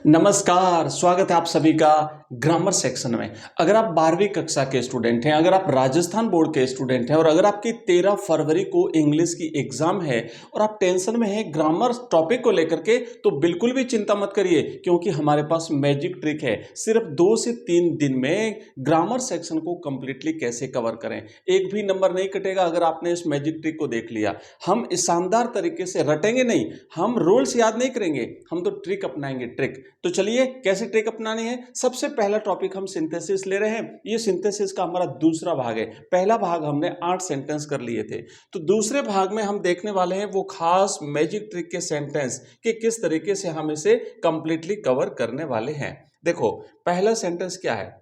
नमस्कार, स्वागत है आप सभी का ग्रामर सेक्शन में। अगर आप 12वीं कक्षा के स्टूडेंट हैं, अगर आप राजस्थान बोर्ड के स्टूडेंट हैं और अगर आपकी 13 फरवरी को इंग्लिश की एग्जाम है और आप टेंशन में हैं ग्रामर टॉपिक को लेकर के, तो बिल्कुल भी चिंता मत करिए, क्योंकि हमारे पास मैजिक ट्रिक है। सिर्फ 2 से 3 दिन में ग्रामर सेक्शन को कंप्लीटली कैसे कवर करें, एक भी नंबर नहीं कटेगा अगर आपने इस मैजिक ट्रिक को देख लिया। हम इस शानदार तरीके से रटेंगे नहीं, हम रूल्स याद नहीं करेंगे, हम तो ट्रिक अपनाएंगे, ट्रिक। तो चलिए कैसे ट्रिक अपनानी है। सबसे पहला टॉपिक हम सिंथेसिस ले रहे हैं। ये सिंथेसिस का हमारा दूसरा भाग है। पहला भाग हमने 8 सेंटेंस कर लिए थे, तो दूसरे भाग में हम देखने वाले हैं वो खास मैजिक ट्रिक के सेंटेंस कि किस तरीके से हम इसे कंप्लीटली कवर करने वाले हैं। देखो पहला सेंटेंस क्या है,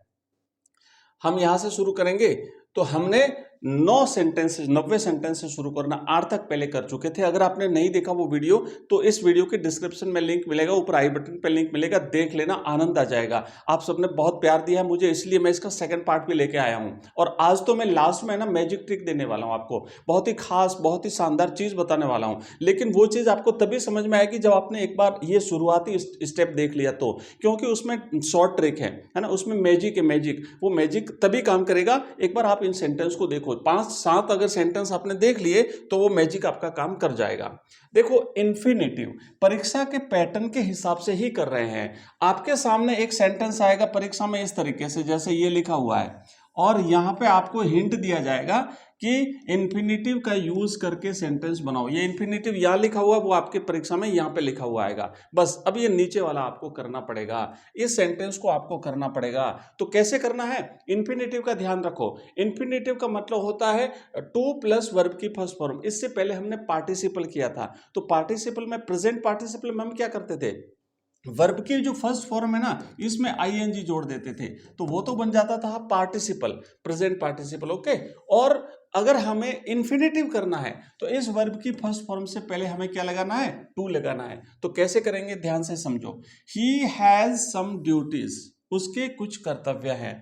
हम यहां से शुरू करेंगे। तो हमने 90 सेंटेंस से शुरू करना 8 तक पहले कर चुके थे। अगर आपने नहीं देखा वो वीडियो, तो इस वीडियो के डिस्क्रिप्शन में लिंक मिलेगा, ऊपर आई बटन पे लिंक मिलेगा, देख लेना, आनंद आ जाएगा। आप सबने बहुत प्यार दिया है मुझे, इसलिए मैं इसका सेकंड पार्ट भी लेके आया हूं। और आज तो मैं लास्ट में ना मैजिक ट्रिक देने वाला हूं आपको, बहुत ही खास, बहुत ही शानदार चीज बताने वाला हूं। लेकिन वो चीज आपको तभी समझ में आएगी जब आपने एक बार ये शुरुआती स्टेप देख लिया तो, क्योंकि उसमें शॉर्ट ट्रिक है ना, उसमें मैजिक है। मैजिक, वो मैजिक तभी काम करेगा एक बार आप इन सेंटेंस को देखो। 5-7 अगर सेंटेंस आपने देख लिए तो वो मैजिक आपका काम कर जाएगा। देखो इन्फिनेटिव परीक्षा के पैटर्न के हिसाब से ही कर रहे हैं। आपके सामने एक सेंटेंस आएगा परीक्षा में इस तरीके से, जैसे ये लिखा हुआ है, और यहां पे आपको हिंट दिया जाएगा कि इन्फिनेटिव का यूज करके सेंटेंस बनाओ। ये इन्फिनेटिव यहां लिखा हुआ, वो आपके परीक्षा में यहां पे लिखा हुआ आएगा। बस अब ये नीचे वाला आपको करना पड़ेगा, इस सेंटेंस को आपको करना पड़ेगा। तो कैसे करना है, इन्फिनेटिव का ध्यान रखो। इन्फिनेटिव का मतलब होता है टू प्लस वर्ब की फर्स्ट फॉर्म। इससे पहले हमने पार्टिसिपल किया था, तो पार्टिसिपल में, प्रेजेंट पार्टिसिपल में हम क्या करते थे, वर्ब की जो फर्स्ट फॉर्म है ना, इसमें आईएनजी जोड़ देते थे, तो वो तो बन जाता था पार्टिसिपल, प्रेजेंट पार्टिसिपल। ओके। और अगर हमें इंफिनिटिव करना है तो इस वर्ब की फर्स्ट फॉर्म से पहले हमें क्या लगाना है, टू लगाना है। तो कैसे करेंगे, ध्यान से समझो। ही हैज सम ड्यूटीज, उसके कुछ कर्तव्य हैं।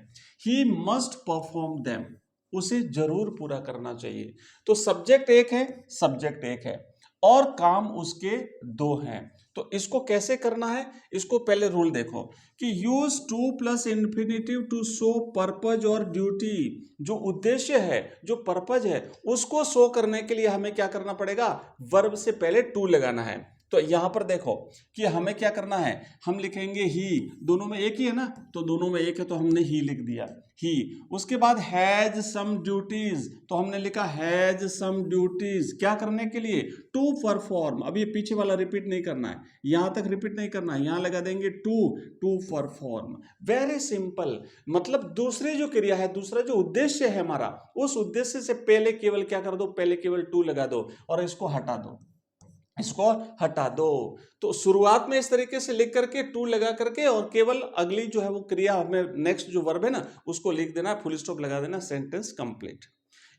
ही मस्ट परफॉर्म देम, उसे जरूर पूरा करना चाहिए। तो सब्जेक्ट एक है, सब्जेक्ट एक है, और काम उसके दो हैं। तो इसको कैसे करना है, इसको पहले रूल देखो कि use to plus infinitive to show purpose और ड्यूटी। जो उद्देश्य है, जो पर्पज है, उसको शो करने के लिए हमें क्या करना पड़ेगा, वर्ब से पहले टू लगाना है। तो यहां पर देखो कि हमें क्या करना है, हम लिखेंगे ही, दोनों में एक ही है ना, तो दोनों में एक है तो हमने ही लिख दिया, ही। उसके बाद हैज सम ड्यूटीज, तो हमने लिखा हैज सम ड्यूटीज, क्या करने के लिए, टू परफॉर्म। अब ये पीछे वाला रिपीट नहीं करना है, यहां तक रिपीट नहीं करना है, यहां लगा देंगे to, to perform. Very simple. मतलब दूसरी जो क्रिया है, दूसरा जो उद्देश्य है हमारा, उस उद्देश्य से पहले केवल क्या कर दो, पहले केवल टू लगा दो और इसको हटा दो, इसको हटा दो। तो शुरुआत में इस तरीके से लिख करके टू लगा करके, और केवल अगली जो है वो क्रिया, हमें नेक्स्ट जो वर्ब है ना उसको लिख देना, फुल स्टॉप लगा देना, सेंटेंस कंप्लीट।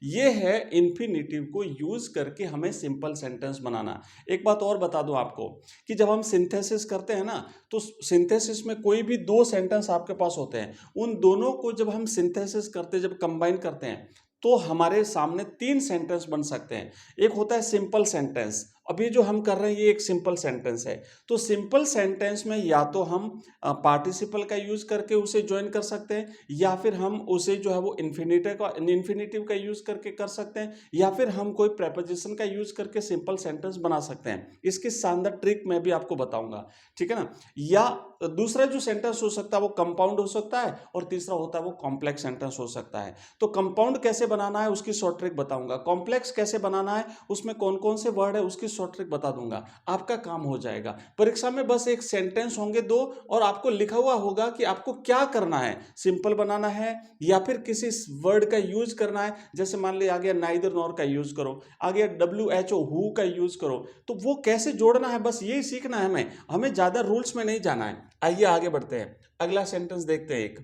ये है इन्फिनिटिव को यूज करके हमें सिंपल सेंटेंस बनाना। एक बात और बता दूं आपको कि जब हम सिंथेसिस करते हैं ना, तो सिंथेसिस में कोई भी 2 सेंटेंस आपके पास होते हैं, उन दोनों को जब हम सिंथेसिस करते, जब कंबाइन करते हैं, तो हमारे सामने 3 सेंटेंस बन सकते हैं। एक होता है सिंपल सेंटेंस, अभी जो हम कर रहे हैं ये एक सिंपल सेंटेंस है। तो सिंपल सेंटेंस में या तो हम पार्टिसिपल का यूज करके उसे ज्वाइन कर सकते हैं, या फिर हम उसे जो है वो इन्फिनेटिव का यूज करके कर सकते हैं, या फिर हम कोई प्रेपोजिशन का यूज करके सिंपल सेंटेंस बना सकते हैं। इसकी शानदार ट्रिक मैं भी आपको बताऊंगा, ठीक है ना। या दूसरा जो सेंटेंस हो सकता है वो कंपाउंड हो सकता है, और तीसरा होता है वो कॉम्प्लेक्स सेंटेंस हो सकता है। तो कंपाउंड कैसे बनाना है उसकी शॉर्ट ट्रिक बताऊंगा, कॉम्प्लेक्स कैसे बनाना है, उसमें कौन कौन से वर्ड है उसकी शॉर्ट ट्रिक बता दूंगा, आपका काम हो जाएगा। परीक्षा में बस एक सेंटेंस होंगे 2, और आपको लिखा हुआ होगा कि आपको क्या करना है, सिंपल बनाना है या फिर किसी वर्ड का यूज करना है। जैसे मान लिया आ गया नाइदर नॉर का यूज करो, आ गया WHO हु का यूज करो। तो वो कैसे जोड़ना है, बस यही सीखना है हमें, हमें ज्यादा रूल्स में नहीं जाना है। आइए आगे बढ़ते हैं, अगला सेंटेंस देखते हैं, एक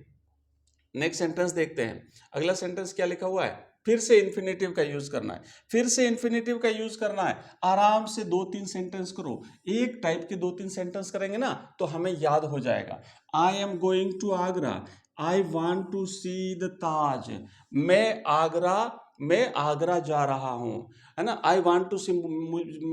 नेक्स्ट सेंटेंस देखते हैं। अगला सेंटेंस क्या लिखा हुआ है, फिर से इन्फिनेटिव का यूज करना है, फिर से इन्फिनेटिव का यूज करना है। आराम से 2-3 सेंटेंस करो, एक टाइप के 2-3 सेंटेंस करेंगे ना तो हमें याद हो जाएगा। I am going to Agra, I want to see the Taj. मैं आगरा जा रहा हूं, है ना। आई वॉन्ट टू सी,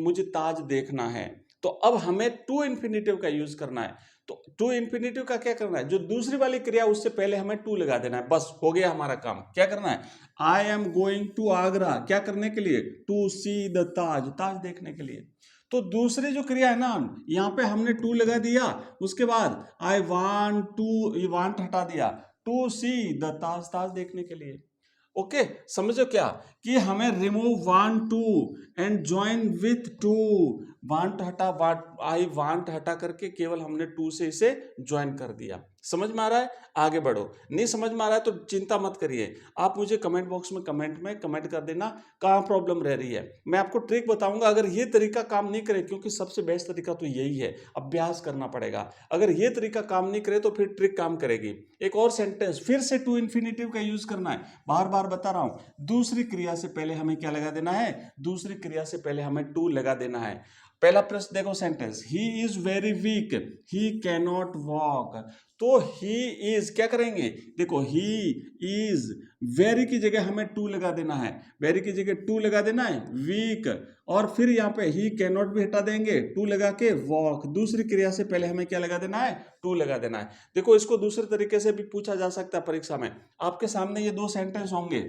मुझे ताज देखना है। तो अब हमें टू इन्फिनेटिव का यूज करना है। तो टू इन्फिनेटिव का क्या करना है, जो दूसरी वाली क्रिया उससे पहले हमें टू लगा देना है, बस हो गया हमारा काम। क्या करना है, I am going to Agra, क्या करने के लिए, टू सी द ताज, ताज देखने के लिए। तो दूसरी जो क्रिया है ना, यहाँ पे हमने टू लगा दिया, उसके बाद आई वांट टू, ये वांट हटा दिया, टू सी द ताज, ताज देखने के लिए। ओके, समझो क्या कि हमें remove want to and join with to, want हटा, आई वांट हटा करके केवल हमने टू से इसे ज्वाइन कर दिया। समझ में आ रहा है, आगे बढ़ो। नहीं समझ में आ रहा है तो चिंता मत करिए, आप मुझे कमेंट बॉक्स में कमेंट कर देना कहाँ प्रॉब्लम रह रही है। मैं आपको ट्रिक बताऊंगा, अगर ये तरीका काम नहीं करे, क्योंकि सबसे बेस्ट तरीका तो यही है, अभ्यास करना पड़ेगा। अगर ये तरीका काम नहीं करे तो फिर ट्रिक काम करेगी। एक और सेंटेंस, फिर से टू इन्फिनेटिव का यूज करना है, बार बार बता रहा हूं। दूसरी क्रिया से पहले हमें क्या लगा देना है, दूसरी क्रिया से पहले हमें टू लगा देना है। पहला प्रश्न देखो, sentence, he is very weak, he cannot walk. तो ही इज क्या करेंगे, देखो ही इज, वेरी की जगह हमें टू लगा देना है, वेरी की जगह टू लगा देना है, वीक, और फिर यहाँ पे ही कैनॉट भी हटा देंगे, टू लगा के वॉक। दूसरी क्रिया से पहले हमें क्या लगा देना है, टू लगा देना है। देखो इसको दूसरे तरीके से भी पूछा जा सकता है परीक्षा में। आपके सामने ये दो सेंटेंस होंगे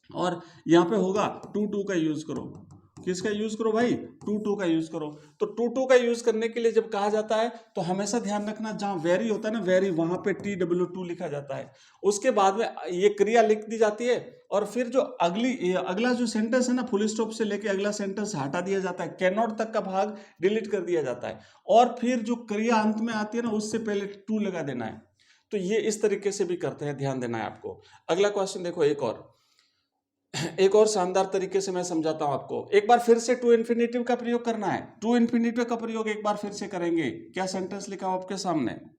और यहाँ पे होगा टू टू का यूज करो। किसका यूज करो भाई, टू टू का यूज करो। तो टू टू का यूज करने के लिए जब कहा जाता है तो हमेशा ध्यान रखना, जहां वेरी होता है ना, वेरी, वहां पे TW2 लिखा जाता है। उसके बाद में ये क्रिया लिख दी जाती है और फिर जो अगला जो सेंटेंस है ना, फुल स्टॉप से लेके अगला सेंटेंस हटा दिया जाता है, कैन नॉट तक का भाग डिलीट कर दिया जाता है, और फिर जो क्रिया अंत में आती है ना, उससे पहले टू लगा देना है। तो ये इस तरीके से भी करते हैं, ध्यान देना है आपको। अगला क्वेश्चन देखो, एक और शानदार तरीके से मैं समझाता हूं आपको। एक बार फिर से टू इन्फिनेटिव का प्रयोग करना है, टू इन्फिनेटिव का प्रयोग एक बार फिर से करेंगे। क्या सेंटेंस लिखा हुआ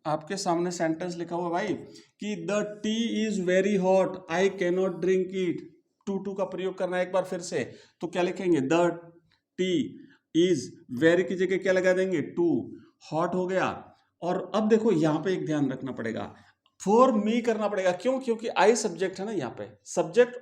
आपके सामने सेंटेंस लिखा हुआ भाई कि the tea is very hot, I cannot drink it. To to का प्रयोग करना है एक बार फिर से, तो क्या लिखेंगे, द टी इज, वेरी की जगह क्या लगा देंगे, टू, हॉट हो गया। और अब देखो यहां पे एक ध्यान रखना पड़ेगा, फॉर मी करना पड़ेगा। क्यों, क्योंकि आई सब्जेक्ट है ना, यहाँ पे सब्जेक्ट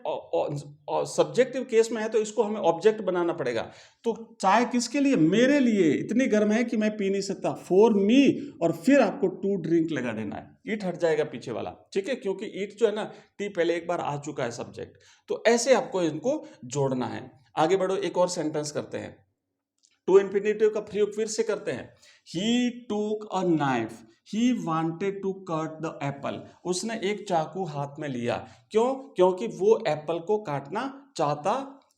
सब्जेक्टिव केस में है, तो इसको हमें ऑब्जेक्ट बनाना पड़ेगा। तो चाय किसके लिए, मेरे लिए, इतनी गर्म है कि मैं पी नहीं सकता, फॉर मी, और फिर आपको टू ड्रिंक लगा देना है, ईट हट जाएगा पीछे वाला, ठीक है, क्योंकि ईट जो है ना, टी पहले एक बार आ चुका है सब्जेक्ट। तो ऐसे आपको इनको जोड़ना है। आगे बढ़ो, एक और सेंटेंस करते हैं, टू इन्फिनेटिव का प्रयोग फिर से करते हैं। He took a knife, he wanted to cut the apple, उसने एक चाकू हाथ में लिया, क्यों, क्योंकि वो एप्पल को काटना चाहता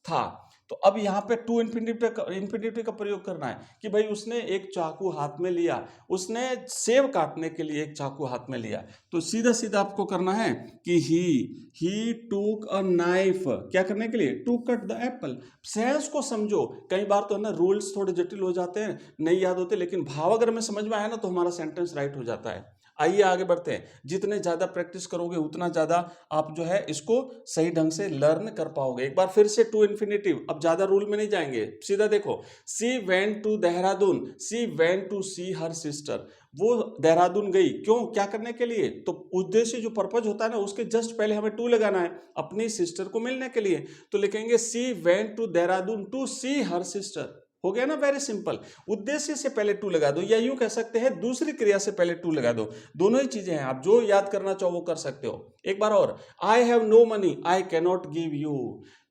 था। तो अब यहाँ पे टू इन्फिनेटिव का प्रयोग करना है कि भाई उसने एक चाकू हाथ में लिया, उसने सेब काटने के लिए एक चाकू हाथ में लिया। तो सीधा सीधा आपको करना है कि ही टूक अ नाइफ, क्या करने के लिए, to cut the apple. Sense को समझो, कई बार तो है ना रूल्स थोड़े जटिल हो जाते हैं, नहीं याद होते, लेकिन भाव अगर में समझ में आया ना तो हमारा सेंटेंस राइट हो जाता है। आइए आगे बढ़ते हैं, जितने ज्यादा प्रैक्टिस करोगे उतना ज्यादा आप जो है इसको सही ढंग से लर्न कर पाओगे। एक बार फिर से टू इन्फिनेटिव, अब ज्यादा रूल में नहीं जाएंगे, सीधा देखो, she went to Dehradun, she went to see her sister, वो देहरादून गई, क्यों, क्या करने के लिए, तो उद्देश्य जो पर्पज होता है ना, उसके जस्ट पहले हमें टू लगाना है, अपनी सिस्टर को मिलने के लिए। तो लिखेंगे she went to Dehradun to see her sister, हो गया ना, वेरी सिंपल। उद्देश्य से पहले टू लगा दो, या यूं कह सकते हैं दूसरी क्रिया से पहले टू लगा दो, दोनों ही चीजें हैं, आप जो याद करना चाहो वो कर सकते हो। एक बार और, I have no money, I cannot give you,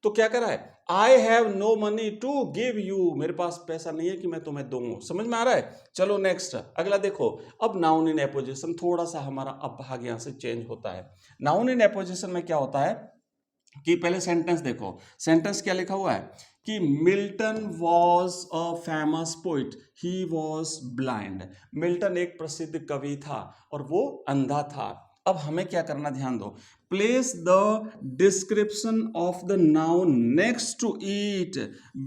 तो क्या करा है, I have no money to give you, मेरे पास पैसा नहीं है कि मैं तुम्हें दूंगा। समझ में आ रहा है, चलो नेक्स्ट अगला देखो। अब नाउन इन एपोजिशन, थोड़ा सा हमारा अब भाग यहां से चेंज होता है। नाउन इन एपोजिशन में क्या होता है कि पहले सेंटेंस देखो, सेंटेंस क्या लिखा हुआ है कि Milton was a famous poet, he was blind. Milton एक प्रसिद्ध कवि था और वो अंधा था। अब हमें क्या करना, ध्यान दो, place the description of the noun next to it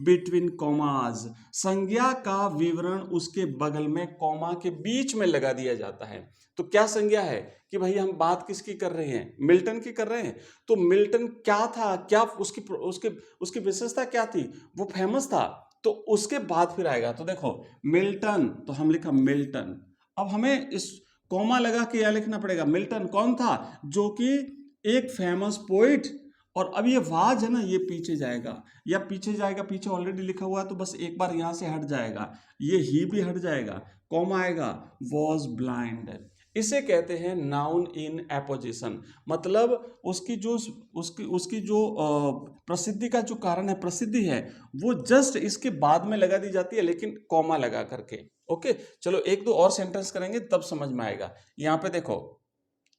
between commas, संज्ञा का विवरण उसके बगल में कॉमा के बीच में लगा दिया जाता है। तो क्या संज्ञा है कि भाई हम बात किसकी कर रहे हैं, मिल्टन की कर रहे हैं। तो मिल्टन क्या था, क्या उसकी विशेषता क्या थी, वो फेमस था, तो उसके बाद फिर आएगा। तो देखो मिल्टन, तो हम लिखा मिल्टन। अब हमें इस कॉमा लगा के यह लिखना पड़ेगा, मिल्टन कौन था, जो कि एक फेमस पोइट और अब ये वाज है ना, ये पीछे जाएगा या पीछे जाएगा, पीछे ऑलरेडी लिखा हुआ है तो बस एक बार यहां से हट जाएगा, ये ही भी हट जाएगा, कॉमा आएगा, वॉज ब्लाइंड। इसे कहते हैं नाउन इन एपोजिशन, मतलब उसकी जो उसकी जो प्रसिद्धि का जो कारण है, प्रसिद्धि है, वो जस्ट इसके बाद में लगा दी जाती है, लेकिन कॉमा लगा करके। ओके, चलो एक दो और सेंटेंस करेंगे तब समझ में आएगा। यहाँ पे देखो,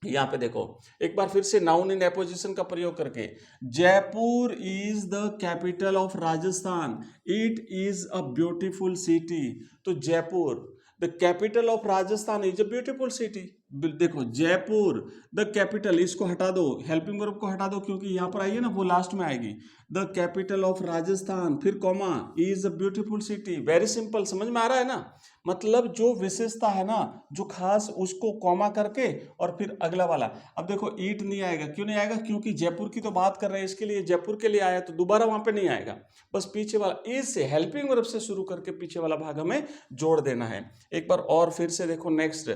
यहाँ पे देखो एक बार फिर से नाउन इन एपोजिशन का प्रयोग करके, Jaipur is the capital of Rajasthan, it is a beautiful city. तो Jaipur the capital of Rajasthan is a beautiful city. देखो जयपुर द कैपिटल, इसको हटा दो, हेल्पिंग वर्ब को हटा दो, क्योंकि यहां पर आई है ना, वो लास्ट में आएगी। द कैपिटल ऑफ राजस्थान, फिर comma, is a beautiful city. Very simple, समझ में आ रहा है ना, मतलब जो विशेषता है ना, जो खास, उसको कॉमा करके और फिर अगला वाला। अब देखो ईट नहीं आएगा, क्यों नहीं आएगा, क्योंकि जयपुर की तो बात कर रहे हैं, इसके लिए जयपुर के लिए आया तो दोबारा वहां पे नहीं आएगा, बस पीछे वाला इज से, हेल्पिंग वर्ब से शुरू करके पीछे वाला भाग हमें जोड़ देना है। एक बार और फिर से देखो, नेक्स्ट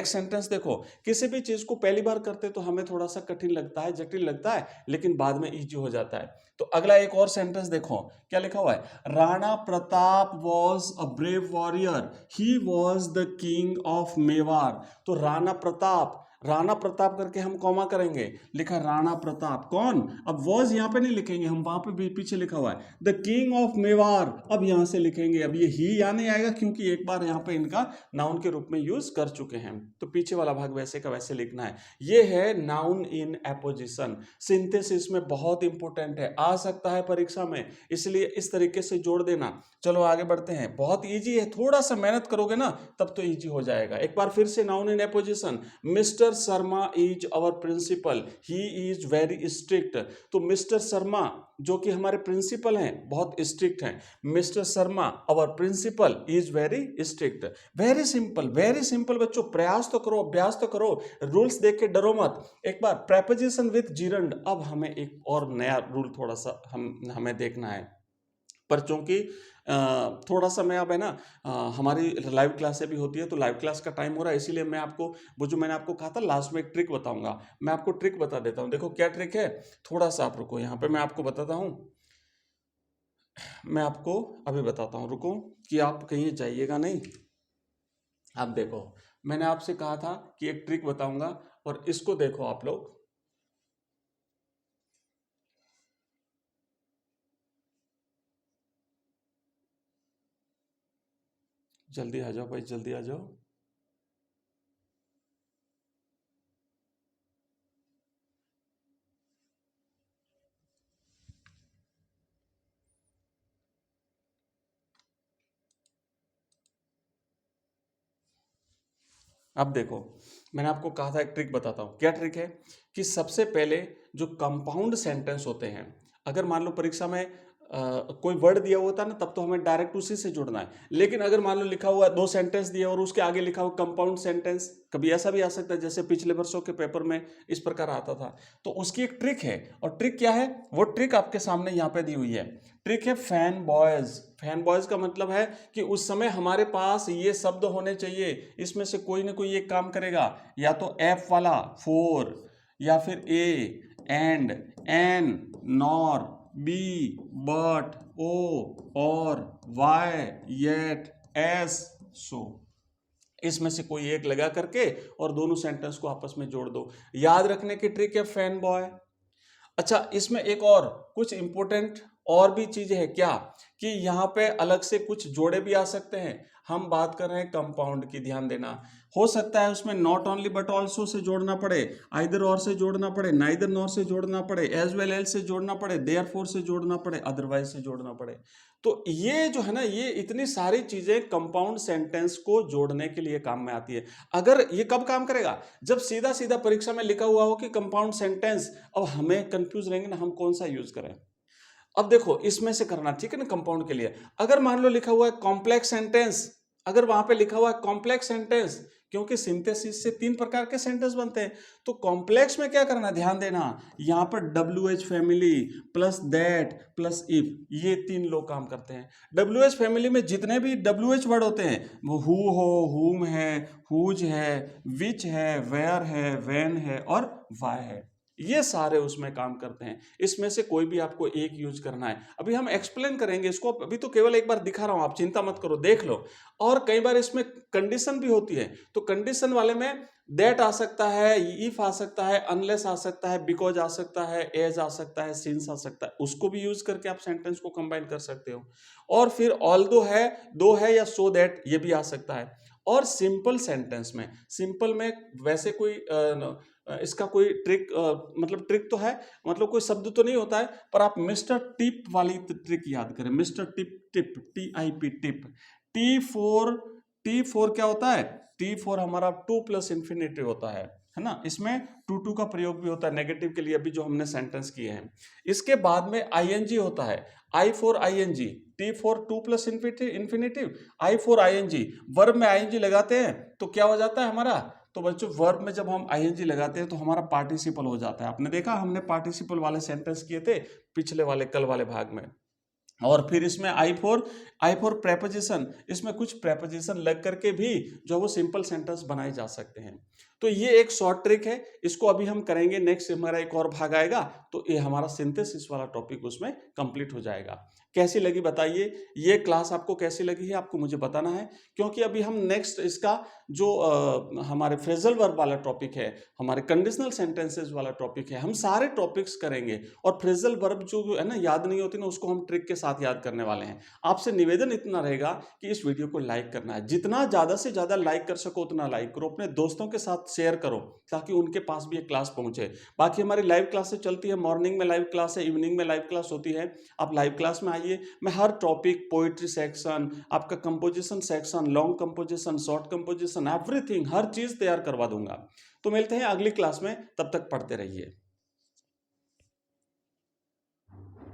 सेंटेंस देखो, किसी भी चीज को पहली बार करते तो हमें थोड़ा सा कठिन लगता है, जटिल लगता है, लेकिन बाद में इजी हो जाता है। तो अगला एक और सेंटेंस देखो, क्या लिखा हुआ है, Rana Pratap was a brave warrior, he was the king of Mewar. तो राणा प्रताप, राणा प्रताप करके हम कॉमा करेंगे, लिखा राणा प्रताप, कौन, अब वॉज यहां पे नहीं लिखेंगे हम, वहां पे भी पीछे लिखा हुआ है द किंग ऑफ मेवाड़, अब यहां से लिखेंगे। अब ये ही यहां नहीं आएगा, क्योंकि एक बार यहां पे इनका नाउन के रूप में यूज कर चुके हैं, तो पीछे वाला भाग वैसे का वैसे लिखना है। ये है नाउन इन एपोजिशन। सिंथेसिस में बहुत इंपॉर्टेंट है, आ सकता है परीक्षा में, इसलिए इस तरीके से जोड़ देना। चलो आगे बढ़ते हैं, बहुत इजी है, थोड़ा सा मेहनत करोगे ना तब तो इजी हो जाएगा। एक बार फिर से noun in apposition, mister Sharma is our principal, he is very strict. तो मिस्टर शर्मा जो कि हमारे प्रिंसिपल हैं, बहुत स्ट्रिक्ट हैं। Mister Sharma our principal is very strict. Very simple बच्चों, प्रयास तो करो, अभ्यास तो करो, रूल्स देख के डरो मत। एक बार प्रेपोजिशन विथ जिरंड, अब हमें एक और नया रूल थोड़ा सा हमें देखना है, पर चूंकि थोड़ा सा मैं अब है ना, हमारी लाइव क्लासें भी होती है, तो लाइव क्लास का टाइम हो रहा है, इसीलिए मैं आपको वो जो मैंने आपको कहा था लास्ट में एक ट्रिक बताऊंगा, मैं आपको ट्रिक बता देता हूं। देखो क्या ट्रिक है, थोड़ा सा आप रुको, यहाँ पे मैं आपको बताता हूं, मैं आपको अभी बताता हूं, रुको, कि आप कहीं जाइएगा नहीं। आप देखो, मैंने आपसे कहा था कि एक ट्रिक बताऊंगा, और इसको देखो आप लोग, जल्दी आ जाओ भाई, जल्दी आ जाओ। अब देखो, मैंने आपको कहा था एक ट्रिक बताता हूँ, क्या ट्रिक है, कि सबसे पहले जो कंपाउंड सेंटेंस होते हैं, अगर मान लो परीक्षा में कोई वर्ड दिया हुआ था ना, तब तो हमें डायरेक्ट उसी से जुड़ना है, लेकिन अगर मान लो लिखा हुआ दो सेंटेंस दिया और उसके आगे लिखा हुआ कंपाउंड सेंटेंस, कभी ऐसा भी आ सकता है, जैसे पिछले वर्षों के पेपर में इस प्रकार आता था, तो उसकी एक ट्रिक है। और ट्रिक क्या है, वो ट्रिक आपके सामने यहाँ पे दी हुई है। ट्रिक है फैन बॉयज। फैन बॉयज का मतलब है कि उस समय हमारे पास ये शब्द होने चाहिए, इसमें से कोई ना कोई एक काम करेगा, या तो एफ वाला फोर, या फिर A and, N nor, B but, O or, Y yet, S सो, इसमें से कोई एक लगा करके और दोनों सेंटेंस को आपस में जोड़ दो। याद रखने की ट्रिक है फैन बॉय। अच्छा, इसमें एक और कुछ इंपॉर्टेंट और भी चीजें हैं, क्या, कि यहाँ पे अलग से कुछ जोड़े भी आ सकते हैं। हम बात कर रहे हैं कंपाउंड की, ध्यान देना। हो सकता है उसमें not only but also say जोड़ना पड़े, आइदर और से जोड़ना पड़े, नाइदर नॉर से जोड़ना पड़े, एज वेल एज से जोड़ना पड़े, देयरफॉर से जोड़ना पड़े, अदरवाइज से जोड़ना पड़े। तो ये जो है ना, ये इतनी सारी चीजें कंपाउंड सेंटेंस को जोड़ने के लिए काम में आती है। अगर ये कब काम करेगा, जब सीधा सीधा परीक्षा में लिखा हुआ हो कि कंपाउंड सेंटेंस, अब हमें कंफ्यूज रहेंगे ना हम कौन सा यूज करें। अब देखो इसमें से करना, ठीक है ना, कंपाउंड के लिए अगर मान लो लिखा हुआ है कॉम्प्लेक्स सेंटेंस, अगर वहां पे लिखा हुआ है कॉम्प्लेक्स सेंटेंस, क्योंकि सिंथेसिस से तीन प्रकार के सेंटेंस बनते हैं, तो कॉम्प्लेक्स में क्या करना, ध्यान देना, यहां पर WH family plus that plus if, ये तीन लोग काम करते हैं। WH फैमिली में जितने भी WH वर्ड होते हैं, वो हु हो, हुम है, हुज है, विच है, वेयर है, वेन है और वाई है। ये सारे उसमें काम करते हैं। इसमें से कोई भी आपको एक यूज करना है। अभी हम एक्सप्लेन करेंगे इसको, अभी तो केवल एक बार दिखा रहा हूं, आप चिंता मत करो, देख लो। और कई बार इसमें कंडीशन भी होती है, तो कंडीशन वाले में दैट आ सकता है, इफ आ सकता है, अनलेस आ सकता है, बिकॉज आ सकता है, एज आ सकता है, सिंस आ सकता है। उसको भी यूज करके आप सेंटेंस को कंबाइन कर सकते हो। और फिर ऑल्दो है, दो है, या सो दैट, ये भी आ सकता है। और सिंपल सेंटेंस में, सिंपल में वैसे कोई इसका कोई ट्रिक, मतलब ट्रिक तो है, मतलब कोई शब्द तो नहीं होता है, पर आप मिस्टर टिप वाली ट्रिक याद करें। Mister tip, tip, TIP, tip. T four क्या होता है? T4 हमारा टू प्लस इंफिनिटिव होता है ना। इसमें टू का प्रयोग भी होता है नेगेटिव के लिए, अभी जो हमने सेंटेंस किए हैं। इसके बाद में ING होता है, I4 ING। T4 to plus infinitive, I4 ING। Verb में ING लगाते हैं तो क्या हो जाता है हमारा? तो बच्चों वर्ब में जब हम ING लगाते हैं तो हमारा पार्टिसिपल हो जाता है। आपने देखा, हमने पार्टिसिपल वाले सेंटेंस किए थे पिछले वाले, कल वाले भाग में। और फिर इसमें I4 प्रेपोजिशन, इसमें कुछ प्रेपोजिशन लग करके भी जो वो सिंपल सेंटेंस बनाए जा सकते हैं। तो ये एक शॉर्ट ट्रिक है, इसको अभी हम करेंगे। नेक्स्ट हमारा एक और भाग आएगा तो ये हमारा सिंथेसिस वाला टॉपिक उसमें कंप्लीट हो जाएगा। कैसी लगी बताइए? ये क्लास आपको कैसी लगी है आपको मुझे बताना है, क्योंकि अभी हम नेक्स्ट इसका जो हमारे फ्रेजल वर्ब वाला टॉपिक है, हमारे कंडीशनल सेंटेंसेस वाला टॉपिक है, हम सारे टॉपिक्स करेंगे। और फ्रेजल वर्ब जो है ना, याद नहीं होती ना, उसको हम ट्रिक के साथ याद करने वाले हैं। आपसे निवेदन इतना रहेगा कि इस वीडियो को लाइक करना है, जितना ज्यादा से ज्यादा लाइक कर सको उतना लाइक करो, अपने दोस्तों के साथ शेयर करो ताकि उनके पास भी ये क्लास पहुंचे। बाकी हमारी लाइव क्लासेस चलती है, मॉर्निंग में लाइव क्लास है, इवनिंग में लाइव क्लास होती है। आप लाइव क्लास में आइए, मैं हर टॉपिक, पोइट्री सेक्शन, आपका composition section, long composition, short composition, everything, हर चीज तैयार करवा दूंगा। तो मिलते हैं अगली क्लास में, तब तक पढ़ते रहिए।